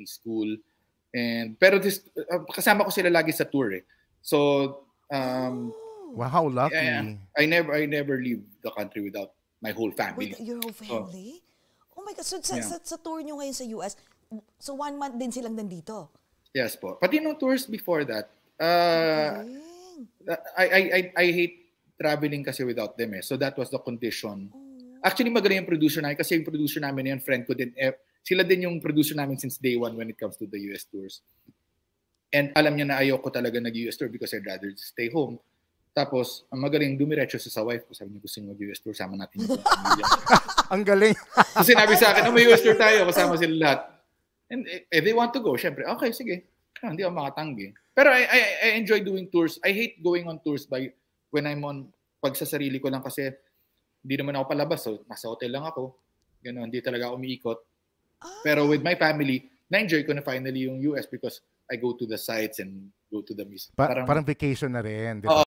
elementary school. Pero kasama ko sila lagi sa tour eh. So, wow, lucky. I never leave the country without my whole family. With your whole family? Oh my God. So, sa tour nyo ngayon sa US, so 1 month din silang nandito? Yes po. Pati nung tours before that, I hate traveling kasi without them eh. So that was the condition. Actually, magaling yung producer namin kasi yung producer namin yung friend ko din. Sila din yung producer namin since day one when it comes to the US tours. And alam niya na ayoko talaga nag-US tour because I'd rather stay home. Tapos, ang magaling, dumiretso sa wife ko. Sabi niya, gusto niyo mag-US tour, sama natin yung pamilya. Ang galing. So sinabi sa akin, may US tour tayo, kasama sila lahat. And if they want to go, syempre, okay, sige. Hindi ako makatanggi. Pero I enjoy doing tours. I hate going on tours when I'm on, pag sa sarili ko lang kasi hindi naman ako palabas. So, nasa hotel lang ako. Ganun, hindi talaga ako umiikot. Pero with my family, na-enjoy ko na finally yung US because I go to the sites and go to the museum. Parang vacation na rin, di ba?